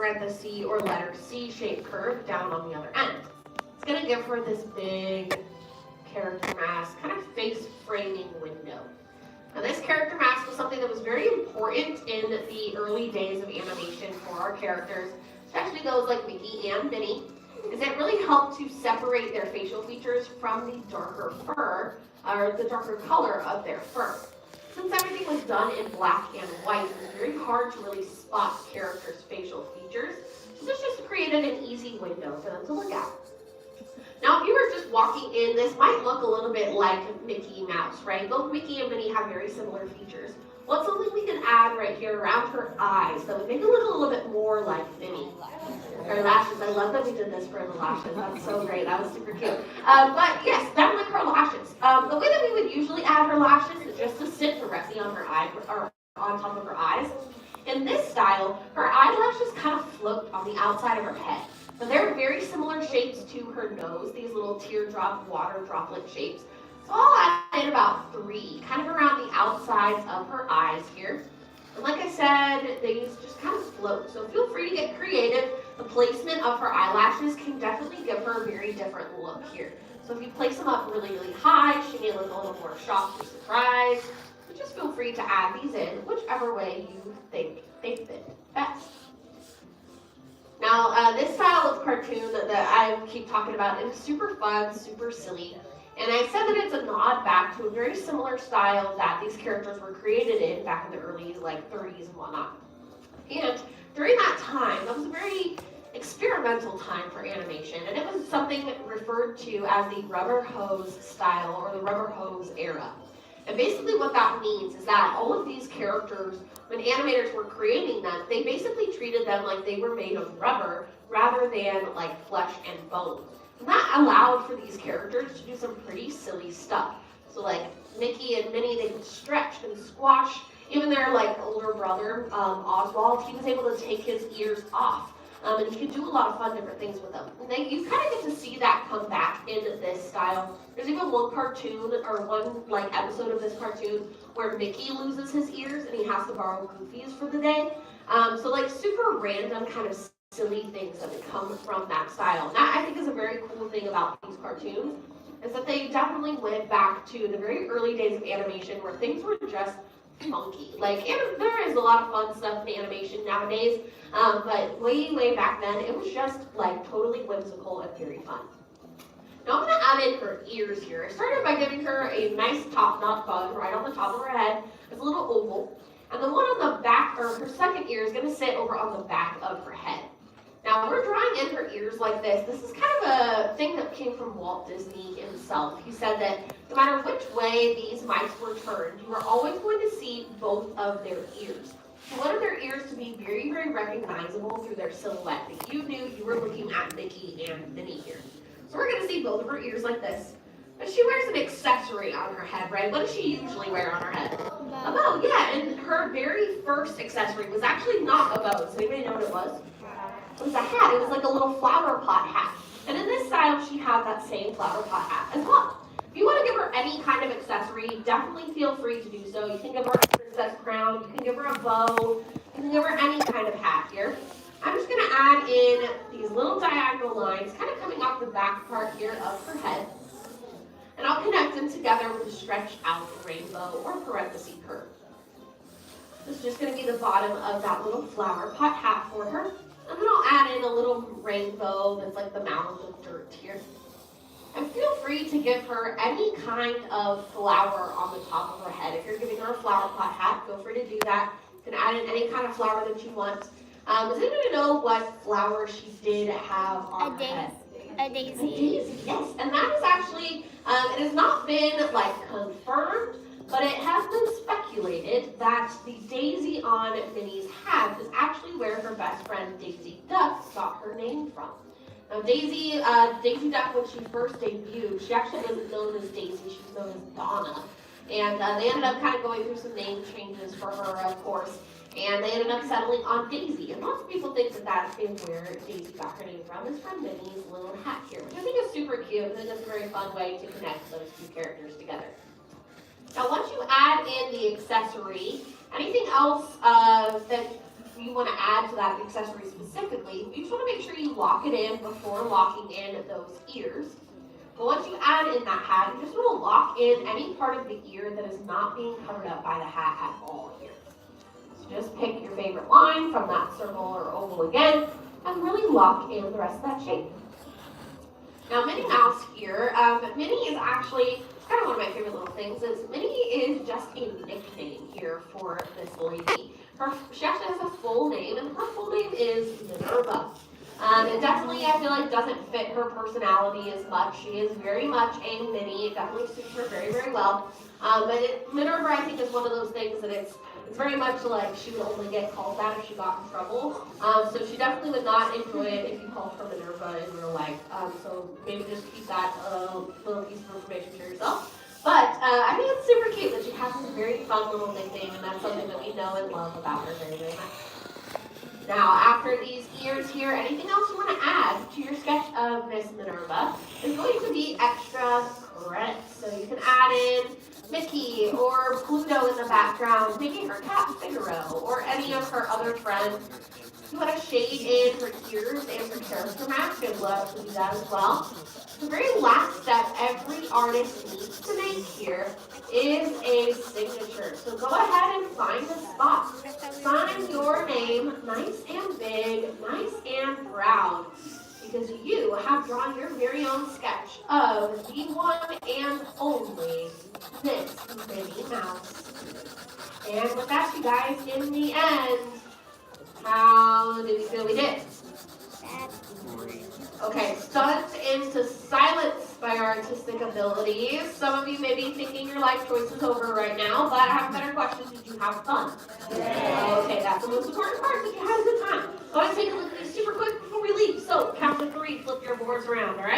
parenthesis or letter C shaped curve down on the other end. It's going to give her this big character mask, kind of face framing window. Now this character mask was something that was very important in the early days of animation for our characters, especially those like Mickey and Minnie, because it really helped to separate their facial features from the darker fur, or the darker color of their fur. Since everything was done in black and white, it was very hard to really spot characters' facial features, so this just created an easy window for them to look at. Now, if you were just walking in, this might look a little bit like Mickey Mouse, right? Both Mickey and Minnie have very similar features. What's something we can add right here around her eyes that would make it look a little bit more like Minnie? Her lashes. I love that we did this for the lashes. That's so great. That was super cute. But yes, definitely her lashes. The way that we would usually add her lashes is just to sit directly on her eye, or on top of her eyes. In this style, her eyelashes kind of float on the outside of her head. So they're very similar shapes to her nose, these little teardrop water droplet shapes. So I'll add in about 3, kind of around the outsides of her eyes here. And like I said, these just kind of float. So feel free to get creative. The placement of her eyelashes can definitely give her a very different look here. So if you place them up really, really high, she may look a little more shocked or surprised. But just feel free to add these in whichever way you think they fit best. Now, this style of cartoon that I keep talking about is super fun, super silly. And I said that it's a nod back to a very similar style that these characters were created in back in the early 30s and whatnot. And during that time, that was a very experimental time for animation, and it was something referred to as the rubber hose style or the rubber hose era. And basically what that means is that all of these characters, when animators were creating them, they basically treated them like they were made of rubber rather than like flesh and bone. And that allowed for these characters to do some pretty silly stuff. So like Mickey and Minnie, they could stretch and squash. Even their older brother, Oswald, he was able to take his ears off. And you can do a lot of fun different things with them. And then you kind of get to see that come back in this style. There's even one cartoon, or one episode of this cartoon, where Mickey loses his ears and he has to borrow Goofy's for the day. So super random kind of silly things that would come from that style. And that I think is a very cool thing about these cartoons, is that they definitely went back to the very early days of animation where things were just funky. There is a lot of fun stuff in animation nowadays, but way back then, it was just totally whimsical and very fun. Now I'm going to add in her ears here. I started by giving her a nice top knot bun right on the top of her head. It's a little oval. And the one on the back, or her second ear, is going to sit over on the back of her head. Now we're drawing in her ears like this. This is kind of a thing that came from Walt Disney himself. He said that no matter which way these mice were turned, you were always going to see both of their ears. He wanted their ears to be very, very recognizable through their silhouette, that you knew you were looking at Mickey and Minnie here. So we're going to see both of her ears like this. But she wears an accessory on her head, right? What does she usually wear on her head? A bow, yeah. And her very first accessory was actually not a bow. Does anybody know what it was? It was a hat. It was like a little flower pot hat. And in this style, she had that same flower pot hat as well. If you want to give her any kind of accessory, definitely feel free to do so. You can give her a princess crown, you can give her a bow, you can give her any kind of hat here. I'm just going to add in these little diagonal lines, kind of coming off the back part here of her head. And I'll connect them together with a stretched out rainbow or parenthesis curve. This is just going to be the bottom of that little flower pot hat for her. And then I'll add in a little rainbow that's like the mound of dirt here. And feel free to give her any kind of flower on the top of her head. If you're giving her a flower pot hat, feel free to do that. You can add in any kind of flower that you want. Does anybody know what flower she did have on her head? A daisy. A daisy, yes. And that is actually, it has not been confirmed, but it has been speculated that the daisy on Minnie's hat is actually where her best friend Daisy Duck got her name from. Now Daisy Duck, when she first debuted, she actually wasn't known as Daisy, she was known as Donna. And they ended up kind of going through some name changes for her, of course, and they ended up settling on Daisy. And lots of people think that that is where Daisy got her name from, is from Minnie's little hat here, which I think is super cute, and it's a very fun way to connect those two characters together. Now once you add in the accessory, anything else that you want to add to that accessory specifically, you just want to make sure you lock it in before locking in those ears. But once you add in that hat, you just want to lock in any part of the ear that is not being covered up by the hat at all here. So just pick your favorite line from that circle or oval again, and really lock in the rest of that shape. Now Minnie Mouse here, Minnie is actually kind of one of my favorite little things. Is Minnie is just a nickname here for this lady. She actually has a full name, and her full name is Minerva. It definitely, I feel like, doesn't fit her personality as much. She is very much a Minnie. It definitely suits her very, very well. Minerva, I think, is one of those things that it's very much like she would only get called that if she got in trouble. So she definitely would not enjoy it if you called her Minerva in real life. So maybe just keep that little piece of information to yourself. But I think it's super cute that she has this very fun little nickname, and that's something that we know and love about her very, very much. Now, after these ears here, anything else you want to add to your sketch of Miss Minerva is going to be extra credits. So you can add in Mickey or Pluto in the background, making her cat Figaro, or any of her other friends. You want to shade in her ears and her character mask, and love to do that as well. The very last step every artist needs to make here is a signature. So go ahead and find a spot. Sign your name nice and big, nice and proud, because you have drawn your very own sketch of the one and only Miss Minnie Mouse. And with that, you guys, in the end, how did we feel we did? Okay, stunned into silence by our artistic abilities. Some of you may be thinking your life choice is over right now, but I have a better question. Did you have fun? Yeah. Okay, that's the most important part. Did you have a good time? So I want to take a look at these super quick before we leave. So count to 3, flip your boards around, all right?